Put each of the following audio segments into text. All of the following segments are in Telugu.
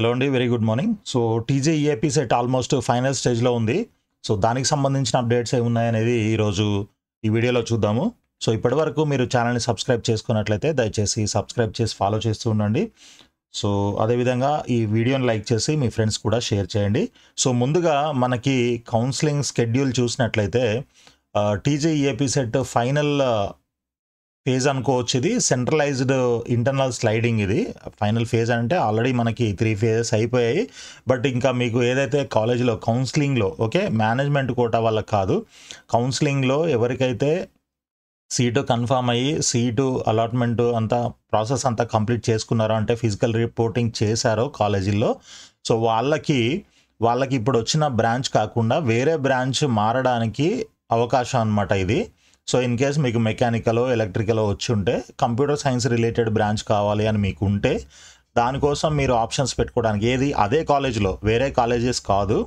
హలో అండి, very good morning. So TJEAP set almost final స్టేజ్లో ఉంది. సో దానికి సంబంధించిన అప్డేట్స్ ఏమున్నాయనేది ఈరోజు ఈ వీడియోలో చూద్దాము. సో ఇప్పటివరకు మీరు ఛానల్ని సబ్స్క్రైబ్ చేసుకున్నట్లయితే దయచేసి సబ్స్క్రైబ్ చేసి ఫాలో చేస్తూ ఉండండి. సో అదేవిధంగా ఈ వీడియోని లైక్ చేసి మీ ఫ్రెండ్స్ కూడా షేర్ చేయండి. సో ముందుగా మనకి కౌన్సిలింగ్ స్కెడ్యూల్ చూసినట్లయితే టీజేఈఏపీ సెట్ ఫైనల్ ఫేజ్ అనుకోవచ్చు. ఇది సెంట్రలైజ్డ్ ఇంటర్నల్ స్లైడింగ్. ఇది ఫైనల్ ఫేజ్ అంటే ఆల్రెడీ మనకి 3 ఫేజెస్ అయిపోయాయి. బట్ ఇంకా మీకు ఏదైతే కాలేజీలో కౌన్సిలింగ్లో మేనేజ్మెంట్ కోటా వాళ్ళకి కాదు, కౌన్సిలింగ్లో ఎవరికైతే సీటు కన్ఫామ్ అయ్యి సీటు అలాట్మెంట్ అంతా ప్రాసెస్ అంతా కంప్లీట్ చేసుకున్నారో, అంటే ఫిజికల్ రిపోర్టింగ్ చేశారో కాలేజీల్లో, సో వాళ్ళకి ఇప్పుడు వచ్చిన బ్రాంచ్ కాకుండా వేరే బ్రాంచ్ మారడానికి అవకాశం అన్నమాట ఇది. సో ఇన్ కేస్ మీకు మెకానికలో ఎలక్ట్రికలో వచ్చి ఉంటే, కంప్యూటర్ సైన్స్ రిలేటెడ్ బ్రాంచ్ కావాలి అని మీకు ఉంటే, దానికోసం మీరు ఆప్షన్స్ పెట్టుకోవడానికి ఏది అదే కాలేజీలో, వేరే కాలేజెస్ కాదు,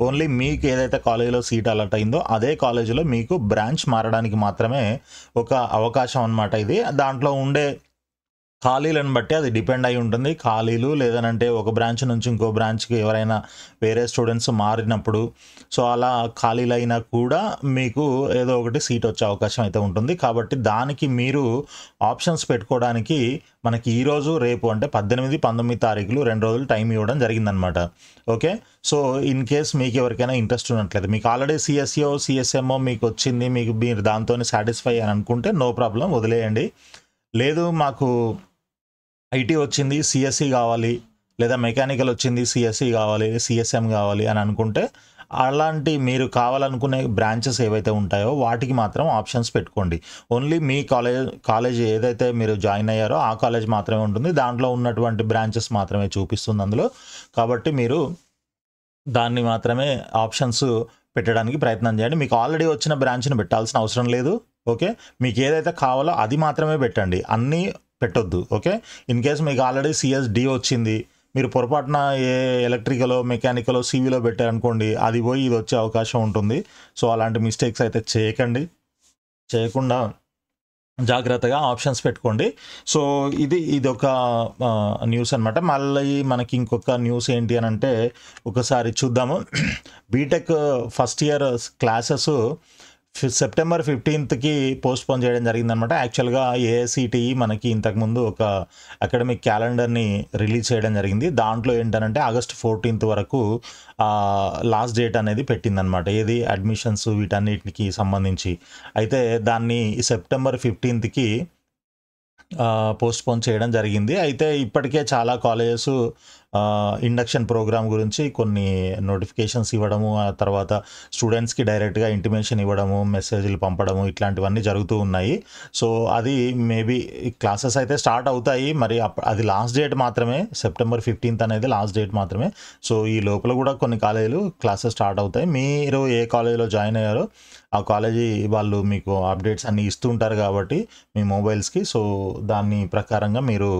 ఓన్లీ మీకు ఏదైతే కాలేజీలో సీట్ అలాట్ అయిందో అదే కాలేజీలో మీకు బ్రాంచ్ మారడానికి మాత్రమే ఒక అవకాశం అన్నమాట ఇది. దాంట్లో ఉండే ఖాళీలను బట్టి అది డిపెండ్ అయి ఉంటుంది. ఖాళీలు లేదనంటే ఒక బ్రాంచ్ నుంచి ఇంకో బ్రాంచ్కి ఎవరైనా వేరే స్టూడెంట్స్ మారినప్పుడు, సో అలా ఖాళీలు అయినా కూడా మీకు ఏదో ఒకటి సీట్ వచ్చే అవకాశం అయితే ఉంటుంది. కాబట్టి దానికి మీరు ఆప్షన్స్ పెట్టుకోవడానికి మనకి ఈరోజు రేపు అంటే 18, 19 తారీఖులు 2 రోజులు టైం ఇవ్వడం జరిగిందనమాట. ఓకే, సో ఇన్ కేస్ మీకు ఎవరికైనా ఇంట్రెస్ట్ ఉన్నట్లయితే, మీకు ఆల్రెడీ సిఎస్ఈఓ సిఎస్ఎంఓ మీకు వచ్చింది, మీరు దాంతో సాటిస్ఫై అని అనుకుంటే నో ప్రాబ్లం, వదిలేయండి. లేదు మాకు ఐటీ వచ్చింది సిఎస్సి కావాలి, లేదా మెకానికల్ వచ్చింది సిఎస్సి కావాలి, సిఎస్ఎం కావాలి అని అనుకుంటే, అలాంటి మీరు కావాలనుకునే బ్రాంచెస్ ఏవైతే ఉంటాయో వాటికి మాత్రం ఆప్షన్స్ పెట్టుకోండి. ఓన్లీ మీ కాలేజ్ ఏదైతే మీరు జాయిన్ అయ్యారో ఆ కాలేజ్ మాత్రమే ఉంటుంది, దాంట్లో ఉన్నటువంటి బ్రాంచెస్ మాత్రమే చూపిస్తుంది అందులో. కాబట్టి మీరు దాన్ని మాత్రమే ఆప్షన్స్ పెట్టడానికి ప్రయత్నం చేయండి. మీకు ఆల్రెడీ వచ్చిన బ్రాంచ్ని పెట్టాల్సిన అవసరం లేదు. ఓకే, మీకు ఏదైతే కావాలో అది మాత్రమే పెట్టండి, అన్నీ పెట్టొద్దు. ఓకే, ఇన్ కేస్ మీకు ఆల్రెడీ సిఎస్డి వచ్చింది, మీరు పొరపాటున ఏ ఎలక్ట్రికలో మెకానికలో సివిలో పెట్టారనుకోండి, అది పోయి ఇది వచ్చే అవకాశం ఉంటుంది. సో అలాంటి మిస్టేక్స్ అయితే చేయకుండా జాగ్రత్తగా ఆప్షన్స్ పెట్టుకోండి. సో ఇది ఒక న్యూస్ అనమాట. మళ్ళీ మనకి ఇంకొక న్యూస్ ఏంటి అని అంటే, ఒకసారి చూద్దాము. BTech first year classes September 15కి పోస్ట్పోన్ చేయడం జరిగిందనమాట. యాక్చువల్గా ఏఐసిటిఈ మనకి ఇంతకుముందు ఒక అకాడమిక్ క్యాలెండర్ని రిలీజ్ చేయడం జరిగింది. దాంట్లో ఏంటంటే ఆగస్ట్ 14th వరకు లాస్ట్ డేట్ అనేది పెట్టిందనమాట, ఏది అడ్మిషన్స్ వీటన్నిటికి సంబంధించి. అయితే దాన్ని సెప్టెంబర్ 15కి పోస్ట్పోన్ చేయడం జరిగింది. అయితే ఇప్పటికే చాలా కాలేజెస్ ఇండక్షన్ ప్రోగ్రామ్ గురించి కొన్ని నోటిఫికేషన్స్ ఇవ్వడము, ఆ తర్వాత స్టూడెంట్స్కి డైరెక్ట్గా ఇంటిమేషన్ ఇవ్వడము, మెసేజ్లు పంపడము, ఇట్లాంటివన్నీ జరుగుతూ ఉన్నాయి. సో అది మేబీ క్లాసెస్ అయితే స్టార్ట్ అవుతాయి, మరి అది లాస్ట్ డేట్ మాత్రమే, సెప్టెంబర్ 15th అనేది లాస్ట్ డేట్ మాత్రమే. సో ఈ లోపల కూడా కొన్ని కాలేజీలు క్లాసెస్ స్టార్ట్ అవుతాయి. మీరు ఏ కాలేజీలో జాయిన్ అయ్యారో ఆ కాలేజీ వాళ్ళు మీకు అప్డేట్స్ అన్నీ ఇస్తూ ఉంటారు కాబట్టి మీ మొబైల్స్కి. సో దాని ప్రకారంగా మీరు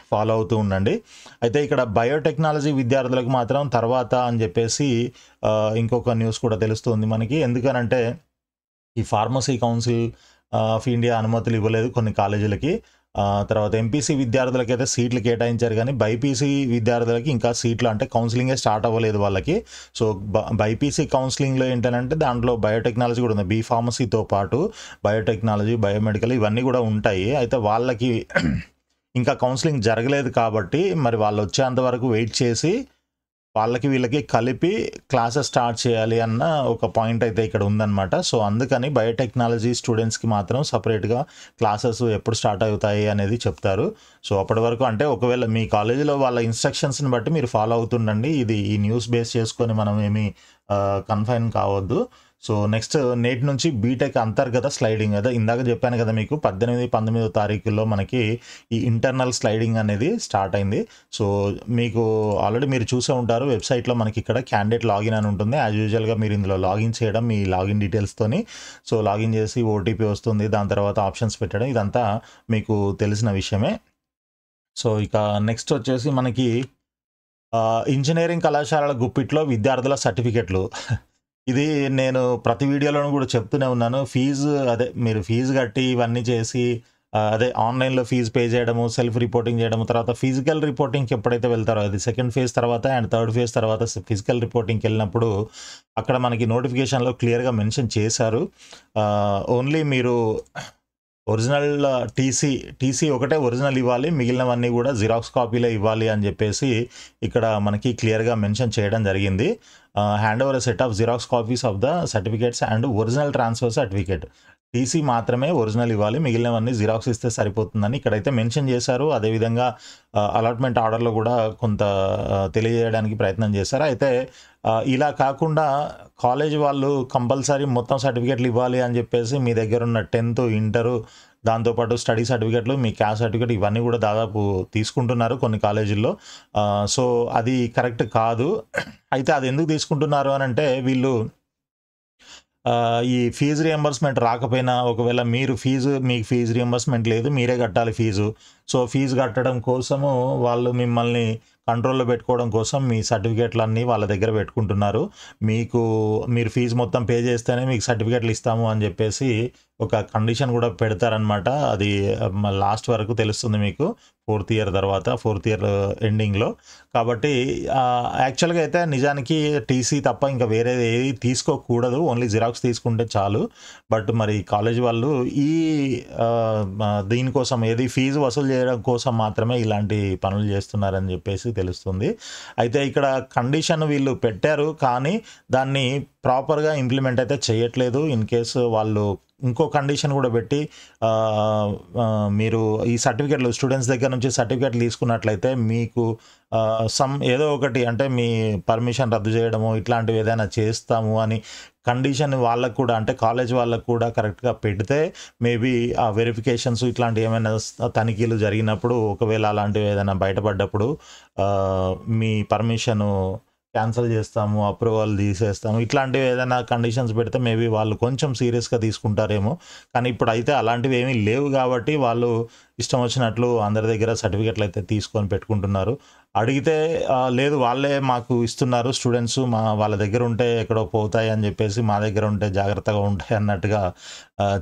ఫాలో అవుతూ ఉండండి. అయితే ఇక్కడ బయోటెక్నాలజీ విద్యార్థులకు మాత్రం తర్వాత అని చెప్పేసి ఇంకొక న్యూస్ కూడా తెలుస్తుంది మనకి. ఎందుకనంటే ఈ ఫార్మసీ కౌన్సిల్ ఆఫ్ ఇండియా అనుమతులు ఇవ్వలేదు కొన్ని కాలేజీలకి. తర్వాత ఎంపీసీ విద్యార్థులకి అయితే సీట్లు కేటాయించారు, కానీ బైపీసీ విద్యార్థులకి ఇంకా సీట్లు అంటే కౌన్సిలింగే స్టార్ట్ అవ్వలేదు వాళ్ళకి. సో బైపీసీ కౌన్సిలింగ్లో ఏంటంటే దాంట్లో బయోటెక్నాలజీ కూడా ఉంది, బీఫార్మసీతో పాటు బయోటెక్నాలజీ, బయోమెడికల్ ఇవన్నీ కూడా ఉంటాయి. అయితే వాళ్ళకి ఇంకా కౌన్సిలింగ్ జరగలేదు కాబట్టి మరి వాళ్ళు వచ్చేంత వరకు వెయిట్ చేసి వాళ్ళకి వీళ్ళకి కలిపి క్లాసెస్ స్టార్ట్ చేయాలి అన్న ఒక పాయింట్ అయితే ఇక్కడ ఉందన్నమాట. సో అందుకని బయోటెక్నాలజీ స్టూడెంట్స్కి మాత్రం సపరేట్గా క్లాసెస్ ఎప్పుడు స్టార్ట్ అవుతాయి అనేది చెప్తారు. సో అప్పటి వరకు అంటే ఒకవేళ మీ కాలేజీలో వాళ్ళ ఇన్స్ట్రక్షన్స్ని బట్టి మీరు ఫాలో అవుతుండండి. ఇది ఈ న్యూస్ బేస్ చేసుకొని మనం ఏమీ కన్ఫైన్ కావద్దు. సో నెక్స్ట్ నేటి నుంచి బీటెక్ అంతర్గత స్లైడింగ్, అదే ఇందాక చెప్పాను కదా మీకు, 18, 19 తారీఖుల్లో మనకి ఈ ఇంటర్నల్ స్లైడింగ్ అనేది స్టార్ట్ అయింది. సో మీకు ఆల్రెడీ మీరు చూసే ఉంటారు, వెబ్సైట్లో మనకి ఇక్కడ క్యాండిడేట్ లాగిన్ అని ఉంటుంది. యాజ్ యూజువల్గా మీరు ఇందులో లాగిన్ చేయడం, మీ లాగిన్ డీటెయిల్స్తోని సో లాగిన్ చేసి ఓటీపీ వస్తుంది, దాని తర్వాత ఆప్షన్స్ పెట్టడం, ఇదంతా మీకు తెలిసిన విషయమే. సో ఇక నెక్స్ట్ వచ్చేసి మనకి ఇంజనీరింగ్ కళాశాలల గుప్పిట్లో విద్యార్థుల సర్టిఫికెట్లు. ఇది నేను ప్రతి వీడియోలోనూ కూడా చెప్తూనే ఉన్నాను. మీరు ఫీజు కట్టి ఇవన్నీ చేసి అదే ఆన్లైన్లో ఫీజు పే చేయడము, సెల్ఫ్ రిపోర్టింగ్ చేయడము, తర్వాత ఫిజికల్ రిపోర్టింగ్కి ఎప్పుడైతే వెళ్తారో అది సెకండ్ ఫేజ్ తర్వాత అండ్ థర్డ్ ఫేజ్ తర్వాత ఫిజికల్ రిపోర్టింగ్కి వెళ్ళినప్పుడు అక్కడ మనకి నోటిఫికేషన్లో క్లియర్గా మెన్షన్ చేశారు. ఓన్లీ మీరు ఒరిజినల్ టీసీ ఒకటే ఒరిజినల్ ఇవ్వాలి, మిగిలినవన్నీ కూడా జిరాక్స్ కాపీలే ఇవ్వాలి అని చెప్పేసి ఇక్కడ మనకి క్లియర్గా మెన్షన్ చేయడం జరిగింది. Hand over set of xerox copies of the certificates and original transfer certificate. TC మాత్రమే ఒరిజినల్ ఇవ్వాలి, మిగిలినవన్నీ జిరాక్స్ ఇస్తే సరిపోతుందని ఇక్కడైతే మెన్షన్ చేశారు. అదేవిధంగా అలాట్మెంట్ ఆర్డర్లో కూడా కొంత తెలియజేయడానికి ప్రయత్నం చేశారు. అయితే ఇలా కాకుండా కాలేజ్ వాళ్ళు కంపల్సరీ మొత్తం సర్టిఫికేట్లు ఇవ్వాలి అని చెప్పేసి మీ దగ్గర ఉన్న 10th, ఇంటరు, దాంతోపాటు స్టడీ సర్టిఫికేట్లు, మీ క్యాస్ట్ సర్టిఫికేట్ ఇవన్నీ కూడా దాదాపు తీసుకుంటున్నారు కొన్ని కాలేజీల్లో. సో అది కరెక్ట్ కాదు. అయితే అది ఎందుకు తీసుకుంటున్నారు అని అంటే వీళ్ళు ఈ ఫీజు రియంబర్స్మెంట్ రాకపోయినా ఒకవేళ మీకు ఫీజు రియంబర్స్మెంట్ లేదు, మీరే కట్టాలి ఫీజు. సో ఫీజు కట్టడం కోసము వాళ్ళు మిమ్మల్ని కంట్రోల్లో పెట్టుకోవడం కోసం మీ సర్టిఫికేట్లన్నీ వాళ్ళ దగ్గర పెట్టుకుంటున్నారు. మీరు ఫీజు మొత్తం పే చేస్తేనే మీకు సర్టిఫికేట్లు ఇస్తాము అని చెప్పేసి ఒక కండిషన్ కూడా పెడతారనమాట. అది లాస్ట్ వరకు తెలుస్తుంది మీకు 4th ఇయర్ తర్వాత, 4th ఇయర్ ఎండింగ్లో. కాబట్టి యాక్చువల్గా అయితే నిజానికి టీసీ తప్ప ఇంకా వేరేది ఏది తీసుకోకూడదు, ఓన్లీ జిరాక్స్ తీసుకుంటే చాలు. బట్ మరి కాలేజ్ వాళ్ళు దీనికోసం ఏది ఫీజు వసూలు చేయడం కోసం మాత్రమే ఇలాంటి పనులు చేస్తున్నారని చెప్పేసి తెలుస్తుంది. అయితే ఇక్కడ కండిషన్ వీళ్ళు పెట్టారు, కానీ దాన్ని ప్రాపర్గా ఇంప్లిమెంట్ అయితే చేయట్లేదు. ఇన్ కేసు వాళ్ళు ఇంకో కండిషన్ కూడా పెట్టి మీరు ఈ సర్టిఫికేట్లు స్టూడెంట్స్ దగ్గర నుంచి సర్టిఫికేట్లు తీసుకున్నట్లయితే మీకు ఏదో ఒకటి అంటే మీ పర్మిషన్ రద్దు చేయడము ఇట్లాంటివి ఏదైనా చేస్తాము అని కండిషన్ వాళ్ళకు కూడా, అంటే కాలేజ్ వాళ్ళకు కూడా కరెక్ట్గా పెడితే మేబీ ఆ వెరిఫికేషన్స్ ఇట్లాంటివి ఏమైనా తనిఖీలు జరిగినప్పుడు ఒకవేళ అలాంటివి ఏదైనా బయటపడ్డప్పుడు మీ పర్మిషను క్యాన్సిల్ చేస్తాము, అప్రూవల్ తీసేస్తాము, ఇట్లాంటివి ఏదైనా కండిషన్స్ పెడితే మేబీ వాళ్ళు కొంచెం సీరియస్గా తీసుకుంటారేమో. కానీ ఇప్పుడు అయితే అలాంటివి ఏమీ లేవు కాబట్టి వాళ్ళు ఇష్టం వచ్చినట్లు అందరి దగ్గర సర్టిఫికెట్లు అయితే తీసుకొని పెట్టుకుంటున్నారు. అడిగితే లేదు వాళ్ళే మాకు ఇస్తున్నారు స్టూడెంట్స్, వాళ్ళ దగ్గర ఉంటే ఎక్కడో పోతాయి అని చెప్పేసి మా దగ్గర ఉంటే జాగ్రత్తగా ఉంటాయి అన్నట్టుగా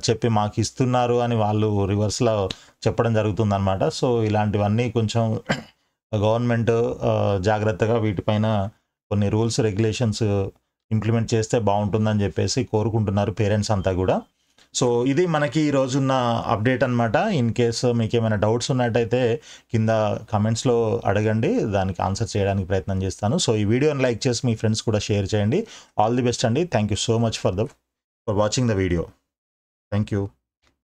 చెప్పి మాకు ఇస్తున్నారు అని వాళ్ళు రివర్స్లో చెప్పడం జరుగుతుందన్నమాట. సో ఇలాంటివన్నీ కొంచెం గవర్నమెంట్ జాగ్రత్తగా వీటిపైన కొన్ని రూల్స్, రెగ్యులేషన్స్ ఇంప్లిమెంట్ చేస్తే బాగుంటుందని చెప్పేసి కోరుకుంటున్నారు పేరెంట్స్ అంతా కూడా. సో ఇది మనకి ఈరోజున్న అప్డేట్ అనమాట. ఇన్ కేసు మీకు ఏమైనా డౌట్స్ ఉన్నట్టయితే కింద కమెంట్స్లో అడగండి, దానికి ఆన్సర్ చేయడానికి ప్రయత్నం చేస్తాను. సో ఈ వీడియోని లైక్ చేసి మీ ఫ్రెండ్స్ కూడా షేర్ చేయండి. ఆల్ ది బెస్ట్ అండి. Thank you so much for watching the video. Thank you.